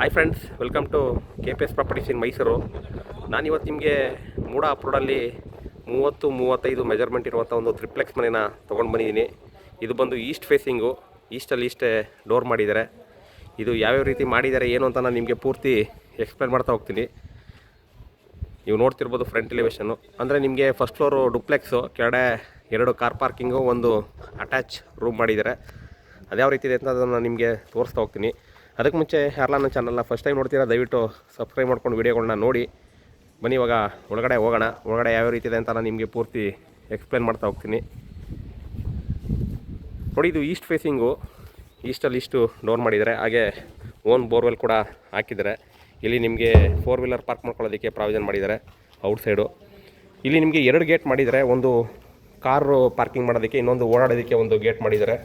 Hi friends, welcome to KPS properties in Mysuru. ನಾನಿವತ್ತು ನಿಮಗೆ ಮೂಡ ಅಪ್ರೋಡಲ್ಲಿ 30-35 measurement ಇರುವಂಥ ಒಂದು ಟ್ರಿಪ್ಲೆಕ್ಸ್ ಮನೆನ ತೊಗೊಂಡು ಬಂದಿದ್ದೀನಿ. ಇದು ಬಂದು ಈಸ್ಟ್ ಫೇಸಿಂಗು, ಈಸ್ಟಲ್ಲಿ ಈಸ್ಟೇ ಡೋರ್ ಮಾಡಿದ್ದಾರೆ. ಇದು ಯಾವ್ಯಾವ ರೀತಿ ಮಾಡಿದ್ದಾರೆ ಏನು ಅಂತ ನಾನು ನಿಮಗೆ ಪೂರ್ತಿ ಎಕ್ಸ್ಪ್ಲೇನ್ ಮಾಡ್ತಾ ಹೋಗ್ತೀನಿ. ನೀವು ನೋಡ್ತಿರ್ಬೋದು ಫ್ರಂಟ್ ಎಲಿವೇಷನ್ನು. ಅಂದರೆ ನಿಮಗೆ ಫಸ್ಟ್ ಫ್ಲೋರು ಡುಪ್ಲೆಕ್ಸು, ಕೆಳಗಡೆ 2 ಕಾರ್ ಪಾರ್ಕಿಂಗು, ಒಂದು ಅಟ್ಯಾಚ್ ರೂಮ್ ಮಾಡಿದ್ದಾರೆ. ಅದ್ಯಾವ ರೀತಿ ಇದೆ ಅಂತ ಅದನ್ನು ನಿಮಗೆ ತೋರಿಸ್ತಾ ಹೋಗ್ತೀನಿ. ಅದಕ್ಕೆ ಮುಂಚೆ ಯಾರೆಲ್ಲ ನನ್ನ ಚಾನಲ್ನ ಫಸ್ಟ್ ಟೈಮ್ ನೋಡ್ತೀರಾ ದಯವಿಟ್ಟು ಸಬ್ಸ್ಕ್ರೈಬ್ ಮಾಡ್ಕೊಂಡು ವೀಡಿಯೋಗಳನ್ನ ನೋಡಿ. ಬನ್ನಿ ಇವಾಗ ಒಳಗಡೆ ಹೋಗೋಣ. ಒಳಗಡೆ ಯಾವ ರೀತಿ ಇದೆ ಅಂತ ನಾನು ನಿಮಗೆ ಪೂರ್ತಿ ಎಕ್ಸ್ಪ್ಲೇನ್ ಮಾಡ್ತಾ ಹೋಗ್ತೀನಿ. ನೋಡಿ, ಇದು ಈಸ್ಟ್ ಫೇಸಿಂಗು, ಈಸ್ಟಲ್ಲಿ ಇಷ್ಟು ಡೋರ್ ಮಾಡಿದ್ದಾರೆ. ಹಾಗೆ ಓನ್ ಬೋರ್ವೆಲ್ ಕೂಡ ಹಾಕಿದ್ದಾರೆ. ಇಲ್ಲಿ ನಿಮಗೆ 4 ವೀಲರ್ ಪಾರ್ಕ್ ಮಾಡ್ಕೊಳ್ಳೋದಕ್ಕೆ ಪ್ರಾವಿಷನ್ ಮಾಡಿದ್ದಾರೆ ಔಟ್ ಸೈಡು. ಇಲ್ಲಿ ನಿಮಗೆ 2 ಗೇಟ್ ಮಾಡಿದ್ದಾರೆ. ಒಂದು ಕಾರು ಪಾರ್ಕಿಂಗ್ ಮಾಡೋದಕ್ಕೆ, ಇನ್ನೊಂದು ಓಡಾಡೋದಕ್ಕೆ ಒಂದು ಗೇಟ್ ಮಾಡಿದ್ದಾರೆ.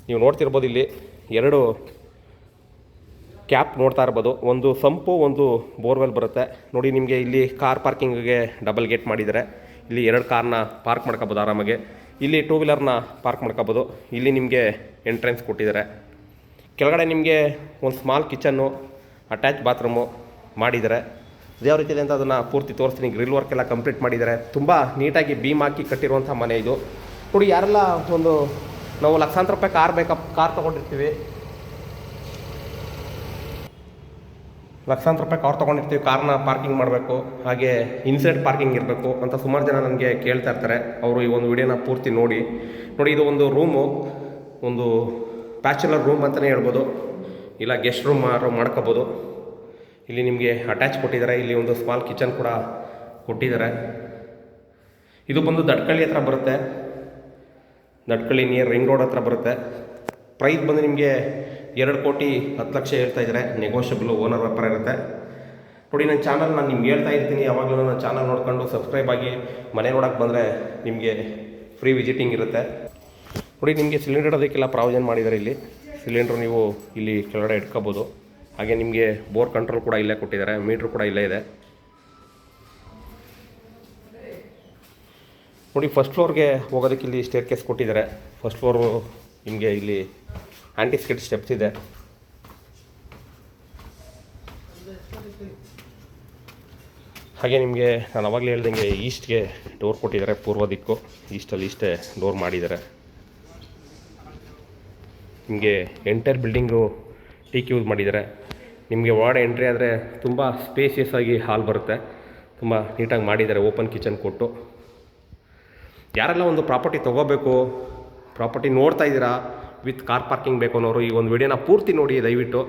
ನೀವು ನೋಡ್ತಿರ್ಬೋದು ಇಲ್ಲಿ 2 ಕ್ಯಾಪ್ ನೋಡ್ತಾ ಇರ್ಬೋದು. ಒಂದು ಸಂಪು, ಒಂದು ಬೋರ್ವೆಲ್ ಬರುತ್ತೆ. ನೋಡಿ, ನಿಮಗೆ ಇಲ್ಲಿ ಕಾರ್ ಪಾರ್ಕಿಂಗಿಗೆ ಡಬಲ್ ಗೇಟ್ ಮಾಡಿದ್ದಾರೆ. ಇಲ್ಲಿ 2 ಕಾರ್ನ ಪಾರ್ಕ್ ಮಾಡ್ಕೋಬೋದು ಆರಾಮಾಗಿ. ಇಲ್ಲಿ 2 ವೀಲರ್ನ ಪಾರ್ಕ್ ಮಾಡ್ಕೋಬೋದು. ಇಲ್ಲಿ ನಿಮಗೆ ಎಂಟ್ರೆನ್ಸ್ ಕೊಟ್ಟಿದ್ದಾರೆ. ಕೆಳಗಡೆ ನಿಮಗೆ ಒಂದು ಸ್ಮಾಲ್ ಕಿಚನ್ನು, ಅಟ್ಯಾಚ್ ಬಾತ್ರೂಮು ಮಾಡಿದ್ದಾರೆ. ಯಾವ ರೀತಿ ಇದೆ ಅಂತ ಅದನ್ನು ಪೂರ್ತಿ ತೋರಿಸ್ತೀನಿ. ಗ್ರಿಲ್ ವರ್ಕ್ ಎಲ್ಲ ಕಂಪ್ಲೀಟ್ ಮಾಡಿದ್ದಾರೆ. ತುಂಬ ನೀಟಾಗಿ ಬೀಮ್ ಹಾಕಿ ಕಟ್ಟಿರುವಂಥ ಮನೆ ಇದು. ನೋಡಿ, ಯಾರೆಲ್ಲ ಒಂದು ನಾವು ಲಕ್ಷಾಂತರ ರೂಪಾಯಿ ಕಾರ್ ತೊಗೊಂಡಿರ್ತೀವಿ, ಲಕ್ಷಾಂತರ ರೂಪಾಯಿ ಕಾರ್ ತೊಗೊಂಡಿರ್ತೀವಿ, ಕಾರ್ನ ಪಾರ್ಕಿಂಗ್ ಮಾಡಬೇಕು, ಹಾಗೆ ಇನ್ಸೈಡ್ ಪಾರ್ಕಿಂಗ್ ಇರಬೇಕು ಅಂತ ಸುಮಾರು ಜನ ನನಗೆ ಕೇಳ್ತಾ ಇರ್ತಾರೆ. ಅವರು ಈ ಒಂದು ವಿಡಿಯೋನ ಪೂರ್ತಿ ನೋಡಿ. ಇದು ಒಂದು ರೂಮು, ಒಂದು ಬ್ಯಾಚುಲರ್ ರೂಮ್ ಅಂತಲೇ ಹೇಳ್ಬೋದು, ಇಲ್ಲ ಗೆಸ್ಟ್ ರೂಮ್ ಮಾಡ್ಕೋಬೋದು. ಇಲ್ಲಿ ನಿಮಗೆ ಅಟ್ಯಾಚ್ ಕೊಟ್ಟಿದ್ದಾರೆ. ಇಲ್ಲಿ ಒಂದು ಸ್ಮಾಲ್ ಕಿಚನ್ ಕೂಡ ಕೊಟ್ಟಿದ್ದಾರೆ. ಇದು ಬಂದು ದಟ್ಕಳ್ಳಿ ಹತ್ರ ಬರುತ್ತೆ. ದಟ್ಕಳ್ಳಿ ನಿಯರ್ ರಿಂಗ್ ರೋಡ್ ಹತ್ರ ಬರುತ್ತೆ. ಪ್ರೈಸ್ ಬಂದು ನಿಮಗೆ 2,10,00,000 ಹೇಳ್ತಾ ಇದ್ದಾರೆ. ನೆಗೋಷಿಯಬಲ್, ಓನರ್ ವ್ಯಾಪಾರ ಇರುತ್ತೆ. ನೋಡಿ, ನನ್ನ ಚಾನಲ್ ನಾನು ನಿಮ್ಗೆ ಹೇಳ್ತಾ ಇರ್ತೀನಿ, ಯಾವಾಗಲೂ ನನ್ನ ಚಾನಲ್ ನೋಡ್ಕೊಂಡು ಸಬ್ಸ್ಕ್ರೈಬ್ ಆಗಿ. ಮನೆ ನೋಡೋಕ್ಕೆ ಬಂದರೆ ನಿಮಗೆ ಫ್ರೀ ವಿಸಿಟಿಂಗ್ ಇರುತ್ತೆ. ನೋಡಿ, ನಿಮಗೆ ಸಿಲಿಂಡರ್ ಅದಕ್ಕೆಲ್ಲ ಪ್ರಾವಿಷನ್ ಮಾಡಿದ್ದಾರೆ. ಇಲ್ಲಿ ಸಿಲಿಂಡ್ರ್ ನೀವು ಇಲ್ಲಿ ಕೆಳಗಡೆ ಇಟ್ಕೋಬೋದು. ಹಾಗೆ ನಿಮಗೆ ಬೋರ್ ಕಂಟ್ರೋಲ್ ಕೂಡ ಇಲ್ಲೇ ಕೊಟ್ಟಿದ್ದಾರೆ. ಮೀಟ್ರ್ ಕೂಡ ಇಲ್ಲೇ ಇದೆ. ನೋಡಿ, ಫಸ್ಟ್ ಫ್ಲೋರ್ಗೆ ಹೋಗೋದಕ್ಕೆ ಇಲ್ಲಿ ಸ್ಟೇರ್ ಕೇಸ್ ಕೊಟ್ಟಿದ್ದಾರೆ. ಫಸ್ಟ್ ಫ್ಲೋರು ನಿಮಗೆ ಇಲ್ಲಿ ಆ್ಯಂಟಿ ಸ್ಕಿಡ್ ಸ್ಟೆಪ್ಸ್ ಇದೆ. ಹಾಗೆ ನಿಮಗೆ ನಾನು ಅವಾಗಲೇ ಹೇಳ್ದಂಗೆ ಈಸ್ಟ್ಗೆ ಡೋರ್ ಕೊಟ್ಟಿದ್ದಾರೆ. ಪೂರ್ವ ದಿಕ್ಕು, ಈಸ್ಟಲ್ಲಿ ಈಸ್ಟೇ ಡೋರ್ ಮಾಡಿದ್ದಾರೆ. ನಿಮಗೆ ಎಂಟೈರ್ ಬಿಲ್ಡಿಂಗು ಟೀಕ್ ಯೂಸ್ ಮಾಡಿದ್ದಾರೆ. ನಿಮಗೆ ವಾರ್ಡ್ ಎಂಟ್ರಿ ಆದರೆ ತುಂಬ ಸ್ಪೇಸಿಯಸ್ ಆಗಿ ಹಾಲ್ ಬರುತ್ತೆ. ತುಂಬ ನೀಟಾಗಿ ಮಾಡಿದ್ದಾರೆ. ಓಪನ್ ಕಿಚನ್ ಕೊಟ್ಟು. ಯಾರೆಲ್ಲ ಒಂದು ಪ್ರಾಪರ್ಟಿ ತೊಗೋಬೇಕು, ಪ್ರಾಪರ್ಟಿ ನೋಡ್ತಾ ಇದ್ದೀರಾ, ವಿತ್ ಕಾರ್ ಪಾರ್ಕಿಂಗ್ ಬೇಕು ಅನ್ನೋರು ಈ ಒಂದು ವಿಡಿಯೋನ ಪೂರ್ತಿ ನೋಡಿ ದಯವಿಟ್ಟು.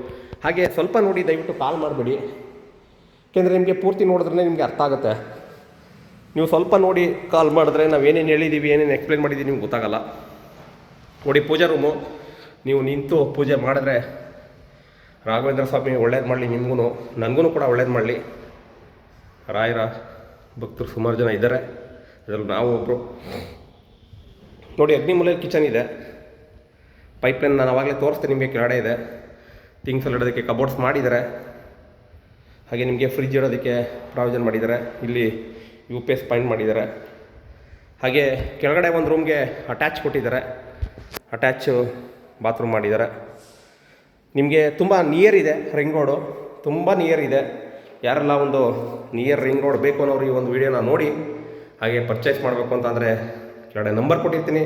ಹಾಗೆ ಸ್ವಲ್ಪ ನೋಡಿ, ದಯವಿಟ್ಟು ಕಾಲ್ ಮಾಡಬೇಡಿ. ಏಕೆಂದರೆ ನಿಮಗೆ ಪೂರ್ತಿ ನೋಡಿದ್ರೆ ನಿಮಗೆ ಅರ್ಥ ಆಗುತ್ತೆ. ನೀವು ಸ್ವಲ್ಪ ನೋಡಿ ಕಾಲ್ ಮಾಡಿದ್ರೆ ನಾವು ಏನೇನು ಹೇಳಿದ್ದೀವಿ, ಏನೇನು ಎಕ್ಸ್ಪ್ಲೇನ್ ಮಾಡಿದ್ದೀವಿ ನಿಮ್ಗೆ ಗೊತ್ತಾಗಲ್ಲ. ನೋಡಿ, ಪೂಜಾ ರೂಮು. ನೀವು ನಿಂತು ಪೂಜೆ ಮಾಡಿದ್ರೆ ರಾಘವೇಂದ್ರ ಸ್ವಾಮಿ ಒಳ್ಳೇದು ಮಾಡಲಿ, ನಿಮಗೂ ನನಗೂ ಕೂಡ ಒಳ್ಳೇದು ಮಾಡಲಿ. ರಾಯರ ಭಕ್ತರು ಸುಮಾರು ಜನ ಇದ್ದಾರೆ, ಅದರಲ್ಲಿ ನಾವು ಒಬ್ಬರು. ನೋಡಿ, ಅಗ್ನಿಮೂಲೆ ಕಿಚನ್ ಇದೆ. ಪೈಪ್ಲೈನ್ ನಾನು ಆವಾಗಲೇ ತೋರಿಸ್ತೀನಿ ನಿಮಗೆ. ಕೆಳಗಡೆ ಇದೆ. ಥಿಂಗ್ಸ್ ಎಲ್ಲ ಇಡೋದಕ್ಕೆ ಕಬೋರ್ಡ್ಸ್ ಮಾಡಿದ್ದಾರೆ. ಹಾಗೆ ನಿಮಗೆ ಫ್ರಿಜ್ ಇಡೋದಕ್ಕೆ ಪ್ರಾವಿಷನ್ ಮಾಡಿದ್ದಾರೆ. ಇಲ್ಲಿ UPS ಪಾಯಿಂಟ್ ಮಾಡಿದ್ದಾರೆ. ಹಾಗೆ ಕೆಳಗಡೆ ಒಂದು ರೂಮ್ಗೆ ಅಟ್ಯಾಚ್ ಕೊಟ್ಟಿದ್ದಾರೆ. ಅಟ್ಯಾಚು ಬಾತ್ರೂಮ್ ಮಾಡಿದ್ದಾರೆ. ನಿಮಗೆ ತುಂಬ ನಿಯರ್ ಇದೆ ರಿಂಗ್ ರೋಡು, ತುಂಬ ನಿಯರ್ ಇದೆ. ಯಾರೆಲ್ಲ ಒಂದು ನಿಯರ್ ರಿಂಗ್ ರೋಡ್ ಬೇಕು ಅನ್ನೋರು ಈ ಒಂದು ವಿಡಿಯೋನ ನೋಡಿ. ಹಾಗೆ ಪರ್ಚೇಸ್ ಮಾಡಬೇಕು ಅಂತಂದರೆ ಕೆಳಗಡೆ ನಂಬರ್ ಕೊಟ್ಟಿರ್ತೀನಿ,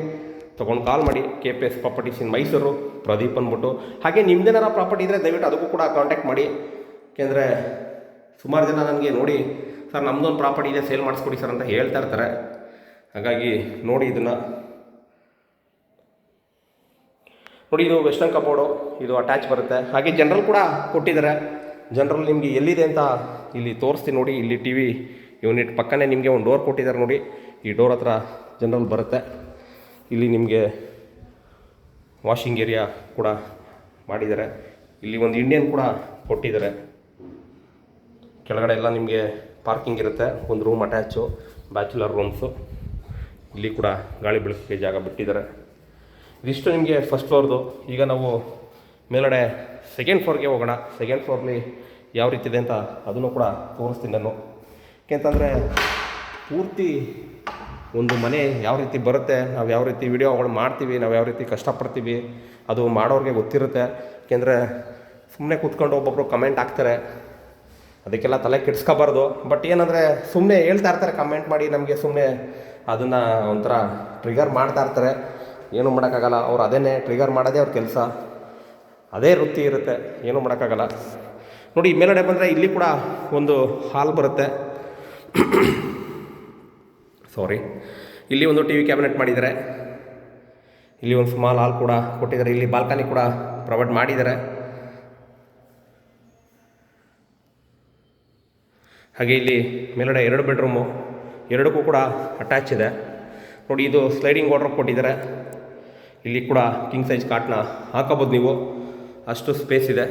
ತೊಗೊಂಡು ಕಾಲ್ ಮಾಡಿ. KPS properties in Mysuru, Pradeep ಅಂದ್ಬಿಟ್ಟು. ಹಾಗೆ ನಿಮ್ಮದೇನಾರ ಪ್ರಾಪರ್ಟಿ ಇದ್ದರೆ ದಯವಿಟ್ಟು ಅದಕ್ಕೂ ಕೂಡ ಕಾಂಟ್ಯಾಕ್ಟ್ ಮಾಡಿ. ಏಕೆಂದರೆ ಸುಮಾರು ಜನ ನನಗೆ ನೋಡಿ, ಸರ್ ನಮ್ಮದೊಂದು ಪ್ರಾಪರ್ಟಿ ಇದೆ, ಸೇಲ್ ಮಾಡಿಸ್ಕೊಡಿ ಸರ್ ಅಂತ ಹೇಳ್ತಾ ಇರ್ತಾರೆ. ಹಾಗಾಗಿ ನೋಡಿ ಇದನ್ನು. ನೋಡಿ, ಇದು ವೆಸ್ಟರ್ನ್ ಕಬೋರ್ಡು, ಇದು ಅಟ್ಯಾಚ್ ಬರುತ್ತೆ. ಹಾಗೆ ಜನರಲ್ ಕೂಡ ಕೊಟ್ಟಿದ್ದಾರೆ. ಜನರಲ್ ನಿಮಗೆ ಎಲ್ಲಿದೆ ಅಂತ ಇಲ್ಲಿ ತೋರಿಸ್ತೀನಿ ನೋಡಿ. ಇಲ್ಲಿ TV ಯೂನಿಟ್ ಪಕ್ಕನೇ ನಿಮಗೆ ಒಂದು ಡೋರ್ ಕೊಟ್ಟಿದ್ದಾರೆ ನೋಡಿ. ಈ ಡೋರ್ ಹತ್ರ ಜನರಲ್ ಬರುತ್ತೆ. ಇಲ್ಲಿ ನಿಮಗೆ ವಾಷಿಂಗ್ ಏರಿಯಾ ಕೂಡ ಮಾಡಿದ್ದಾರೆ. ಇಲ್ಲಿ ಒಂದು ಇಂಡಿಯನ್ ಕೂಡ ಕೊಟ್ಟಿದ್ದಾರೆ. ಕೆಳಗಡೆ ಎಲ್ಲ ನಿಮಗೆ ಪಾರ್ಕಿಂಗ್ ಇರುತ್ತೆ. ಒಂದು ರೂಮ್ ಅಟ್ಯಾಚು, ಬ್ಯಾಚುಲರ್ ರೂಮ್ಸು. ಇಲ್ಲಿ ಕೂಡ ಗಾಳಿ ಬೆಳಕಿಗೆ ಜಾಗ ಬಿಟ್ಟಿದ್ದಾರೆ. ಇದಿಷ್ಟು ನಿಮಗೆ ಫಸ್ಟ್ ಫ್ಲೋರ್ದು. ಈಗ ನಾವು ಮೇಲ್ಗಡೆ ಸೆಕೆಂಡ್ ಫ್ಲೋರ್ಗೆ ಹೋಗೋಣ. ಸೆಕೆಂಡ್ ಫ್ಲೋರ್ಲಿ ಯಾವ ರೀತಿ ಇದೆ ಅಂತ ಅದನ್ನು ಕೂಡ ತೋರಿಸ್ತೀನಿ ನಾನು. ಯಾಕೆಂತಂದರೆ ಪೂರ್ತಿ ಒಂದು ಮನೆ ಯಾವ ರೀತಿ ಬರುತ್ತೆ, ನಾವು ಯಾವ ರೀತಿ ವಿಡಿಯೋಗಳು ಮಾಡ್ತೀವಿ, ನಾವು ಯಾವ ರೀತಿ ಕಷ್ಟಪಡ್ತೀವಿ, ಅದು ಮಾಡೋರಿಗೆ ಗೊತ್ತಿರುತ್ತೆ. ಏಕೆಂದರೆ ಸುಮ್ಮನೆ ಕೂತ್ಕೊಂಡು ಒಬ್ಬೊಬ್ಬರು ಕಮೆಂಟ್ ಹಾಕ್ತಾರೆ, ಅದಕ್ಕೆಲ್ಲ ತಲೆ ಕೆಡ್ಸ್ಕೋಬಾರ್ದು. ಬಟ್ ಏನಂದರೆ ಸುಮ್ಮನೆ ಹೇಳ್ತಾ ಇರ್ತಾರೆ ಕಮೆಂಟ್ ಮಾಡಿ, ನಮಗೆ ಸುಮ್ಮನೆ ಅದನ್ನು ಒಂಥರ ಟ್ರಿಗರ್ ಮಾಡ್ತಾ ಇರ್ತಾರೆ. ಏನೂ ಮಾಡೋಕ್ಕಾಗಲ್ಲ, ಅವ್ರು ಅದೇನೇ ಟ್ರಿಗರ್ ಮಾಡೋದೇ ಅವ್ರ ಕೆಲಸ, ಅದೇ ವೃತ್ತಿ ಇರುತ್ತೆ, ಏನೂ ಮಾಡೋಕ್ಕಾಗಲ್ಲ. ನೋಡಿ ಮೇಲ್ಗಡೆ ಬಂದರೆ ಇಲ್ಲಿ ಕೂಡ ಒಂದು ಹಾಲ್ ಬರುತ್ತೆ. ಸಾರಿ, ಇಲ್ಲಿ ಒಂದು ಟಿ ವಿ ಕ್ಯಾಬಿನೆಟ್ ಮಾಡಿದ್ದಾರೆ, ಇಲ್ಲಿ ಒಂದು ಸ್ಮಾಲ್ ಹಾಲ್ ಕೂಡ ಕೊಟ್ಟಿದ್ದಾರೆ, ಇಲ್ಲಿ ಬಾಲ್ಕನಿ ಕೂಡ ಪ್ರೊವೈಡ್ ಮಾಡಿದ್ದಾರೆ. ಹಾಗೆ ಇಲ್ಲಿ ಮೇಲ್ಗಡೆ 2 ಬೆಡ್ರೂಮು, ಎರಡಕ್ಕೂ ಕೂಡ ಅಟ್ಯಾಚ್ ಇದೆ. ನೋಡಿ ಇದು ಸ್ಲೈಡಿಂಗ್ ವಾರ್ಡ್ರೋಬ್ ಕೊಟ್ಟಿದ್ದಾರೆ, ಇಲ್ಲಿ ಕೂಡ ಕಿಂಗ್ ಸೈಜ್ ಕಾಟ್ನ ಹಾಕೋಬೋದು ನೀವು, ಅಷ್ಟು ಸ್ಪೇಸ್ ಇದೆ.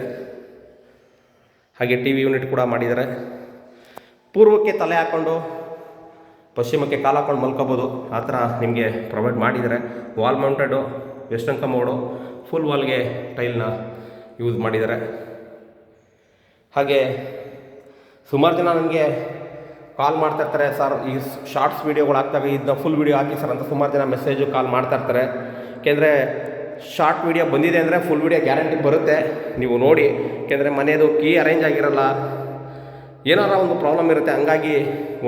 ಹಾಗೆ ಟಿ ವಿ ಯೂನಿಟ್ ಕೂಡ ಮಾಡಿದ್ದಾರೆ. ಪೂರ್ವಕ್ಕೆ ತಲೆ ಹಾಕ್ಕೊಂಡು ಪಶ್ಚಿಮಕ್ಕೆ ಕಾಲು ಹಾಕ್ಕೊಂಡು ಮಲ್ಕೋಬೋದು, ಆ ಥರ ನಿಮಗೆ ಪ್ರೊವೈಡ್ ಮಾಡಿದ್ದಾರೆ. Wall mounted western commode, full ವಾಲ್ಗೆ ಟೈಲ್ನ ಯೂಸ್ ಮಾಡಿದ್ದಾರೆ. ಹಾಗೆ ಸುಮಾರು ಜನ ನನಗೆ ಕಾಲ್ ಮಾಡ್ತಾಯಿರ್ತಾರೆ, ಸರ್ ಈ ಶಾರ್ಟ್ಸ್ ವೀಡಿಯೋಗಳು ಹಾಕ್ದಾಗ ಇದನ್ನ ಫುಲ್ ವೀಡಿಯೋ ಹಾಕಿ ಸರ್ ಅಂತ ಸುಮಾರು ಜನ ಮೆಸೇಜು ಕಾಲ್ ಮಾಡ್ತಾಯಿರ್ತಾರೆ. ಏಕೆಂದರೆ ಶಾರ್ಟ್ ವೀಡಿಯೋ ಬಂದಿದೆ ಅಂದರೆ ಫುಲ್ ವೀಡಿಯೋ ಗ್ಯಾರಂಟಿ ಬರುತ್ತೆ, ನೀವು ನೋಡಿ. ಏಕೆಂದರೆ ಮನೆಯದು ಕೀ ಅರೇಂಜ್ ಆಗಿರಲ್ಲ, ಏನಾರ ಒಂದು ಪ್ರಾಬ್ಲಮ್ ಇರುತ್ತೆ, ಹಂಗಾಗಿ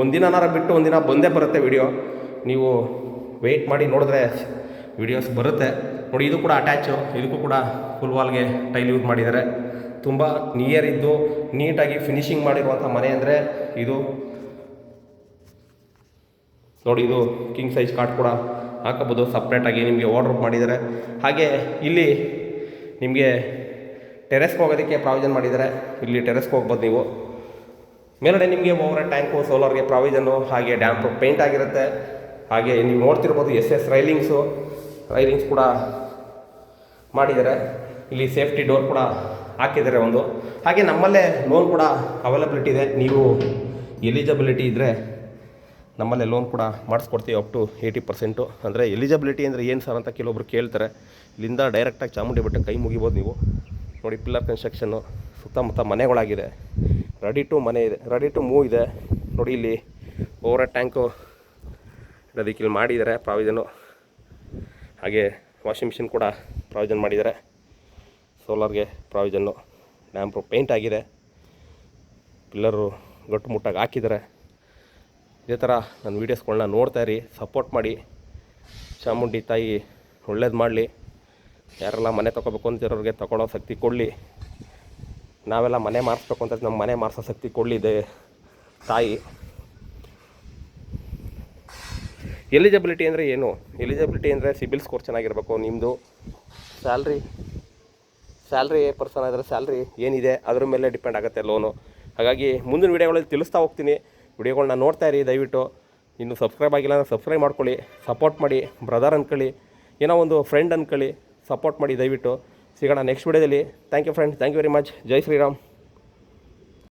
ಒಂದಿನಾರ ಬಿಟ್ಟು ಒಂದಿನ ಬಂದೇ ಬರುತ್ತೆ ವೀಡಿಯೋ. ನೀವು ವೆಯ್ಟ್ ಮಾಡಿ ನೋಡಿದ್ರೆ ವೀಡಿಯೋಸ್ ಬರುತ್ತೆ. ನೋಡಿ ಇದು ಕೂಡ ಅಟ್ಯಾಚು, ಇದಕ್ಕೂ ಕೂಡ ಫುಲ್ ವಾಲ್ಗೆ ಟೈಲ್ ಯೂಸ್ ಮಾಡಿದ್ದಾರೆ. ತುಂಬ ನಿಯರ್ ಇದ್ದು ನೀಟಾಗಿ ಫಿನಿಷಿಂಗ್ ಮಾಡಿರುವಂಥ ಮನೆ ಅಂದರೆ ಇದು. ನೋಡಿ ಇದು ಕಿಂಗ್ ಸೈಜ್ ಕಾಟ್ ಕೂಡ ಹಾಕಬೋದು, ಸಪ್ರೇಟಾಗಿ ನಿಮಗೆ ವಾರ್ಡ್ರೋಬ್ ಮಾಡಿದ್ದಾರೆ. ಹಾಗೆ ಇಲ್ಲಿ ನಿಮಗೆ ಟೆರೆಸ್ಗೆ ಹೋಗೋದಕ್ಕೆ ಪ್ರಾವಿಷನ್ ಮಾಡಿದ್ದಾರೆ, ಇಲ್ಲಿ ಟೆರೆಸ್ಗೆ ಹೋಗ್ಬೋದು ನೀವು. ಮೇಲ್ಗಡೆ ನಿಮಗೆ ಓವರ್ ಟ್ಯಾಂಕು, ಸೋಲಾರ್ಗೆ ಪ್ರಾವಿಷನ್ನು, ಹಾಗೆ ಡ್ಯಾಮ್ ಪ್ರೂಫ್ ಪೇಂಟ್ ಆಗಿರುತ್ತೆ. ಹಾಗೆ ನೀವು ನೋಡ್ತಿರ್ಬೋದು SS ರೈಲಿಂಗ್ಸ್ ಕೂಡ ಮಾಡಿದ್ದಾರೆ. ಇಲ್ಲಿ ಸೇಫ್ಟಿ ಡೋರ್ ಕೂಡ ಹಾಕಿದ್ದಾರೆ ಒಂದು. ಹಾಗೆ ನಮ್ಮಲ್ಲೇ ಲೋನ್ ಕೂಡ ಅವೈಲಬಿಲಿಟಿ ಇದೆ, ನೀವು ಎಲಿಜಿಬಿಲಿಟಿ ಇದ್ದರೆ ನಮ್ಮಲ್ಲೇ ಲೋನ್ ಕೂಡ ಮಾಡಿಸ್ಕೊಡ್ತೀವಿ ಅಪ್ ಟು 80%. ಅಂದರೆ ಎಲಿಜಿಬಿಲಿಟಿ ಅಂದರೆ ಏನು ಸರ್ ಅಂತ ಕೆಲವೊಬ್ರು ಕೇಳ್ತಾರೆ. ಇಲ್ಲಿಂದ ಡೈರೆಕ್ಟಾಗಿ ಚಾಮುಂಡಿ ಬೆಟ್ಟ ಕೈ ಮುಗಿಬೋದು ನೀವು. ನೋಡಿ ಪಿಲ್ಲರ್ ಕನ್ಸ್ಟ್ರಕ್ಷನ್ನು, ಸುತ್ತಮುತ್ತ ಮನೆಗಳಾಗಿದೆ, ರೆಡಿ ಟು ಮೂವ್ ಇದೆ. ನೋಡಿ ಇಲ್ಲಿ ಓವರ್ ಟ್ಯಾಂಕು ಅದಕ್ಕೆ ಇಲ್ಲಿ ಮಾಡಿದ್ದಾರೆ ಪ್ರಾವಿಷನ್ನು. ಹಾಗೆ ವಾಷಿಂಗ್ ಮಿಷಿನ್ ಕೂಡ ಪ್ರಾವಿಷನ್ ಮಾಡಿದ್ದಾರೆ, ಸೋಲಾರ್ಗೆ ಪ್ರಾವಿಷನ್ನು, ಡ್ಯಾಮ್ ಪ್ರೂಫ್ ಪೇಂಟ್ ಆಗಿದೆ, ಪಿಲ್ಲರು ಗಟ್ಟುಮುಟ್ಟಾಗಿ ಹಾಕಿದ್ದಾರೆ. ಇದೇ ಥರ ನನ್ನ ವೀಡಿಯೋಸ್ಗಳನ್ನ ನೋಡ್ತಾಯಿರಿ, ಸಪೋರ್ಟ್ ಮಾಡಿ. ಚಾಮುಂಡಿ ತಾಯಿ ಒಳ್ಳೇದು ಮಾಡಲಿ. ಯಾರೆಲ್ಲ ಮನೆ ತೊಗೋಬೇಕು ಅಂತಿರೋರಿಗೆ ತೊಗೊಳೋ ಶಕ್ತಿ ಕೊಡಲಿ. ನಾವೆಲ್ಲ ಮನೆ ಮಾರಿಸ್ಬೇಕು ಅಂತ ನಮ್ಮ ಮನೆ ಮಾರಿಸೋ ಶಕ್ತಿ ಕೊಡಲಿದೆ ತಾಯಿ. ಎಲಿಜಿಬಿಲಿಟಿ ಅಂದರೆ ಏನು? ಎಲಿಜಿಬಿಲಿಟಿ ಅಂದರೆ ಸಿಬಿಲ್ ಸ್ಕೋರ್ ಚೆನ್ನಾಗಿರಬೇಕು, ನಿಮ್ಮದು ಸ್ಯಾಲ್ರಿ ಪರ್ಸನ್ ಆದರೆ ಸ್ಯಾಲ್ರಿ ಏನಿದೆ ಅದ್ರ ಮೇಲೆ ಡಿಪೆಂಡ್ ಆಗುತ್ತೆ ಲೋನು. ಹಾಗಾಗಿ ಮುಂದಿನ ವೀಡಿಯೋಗಳಲ್ಲಿ ತಿಳಿಸ್ತಾ ಹೋಗ್ತೀನಿ. ವಿಡಿಯೋಗಳನ್ನ ನೋಡ್ತಾ ಇರಿ ದಯವಿಟ್ಟು. ಇನ್ನು ಸಬ್ಸ್ಕ್ರೈಬ್ ಆಗಿಲ್ಲ ಅಂದರೆ ಸಬ್ಸ್ಕ್ರೈಬ್ ಮಾಡ್ಕೊಳ್ಳಿ, ಸಪೋರ್ಟ್ ಮಾಡಿ. ಬ್ರದರ್ ಅಂದ್ಕೊಳ್ಳಿ, ಏನೋ ಒಂದು ಫ್ರೆಂಡ್ ಅಂದ್ಕೊಳ್ಳಿ, ಸಪೋರ್ಟ್ ಮಾಡಿ ದಯವಿಟ್ಟು. ಸಿಗೋಣ ನೆಕ್ಸ್ಟ್ ವೀಡಿಯೋದಲ್ಲಿ. Thank you friends, thank you very much. ಜೈ ಶ್ರೀರಾಮ್.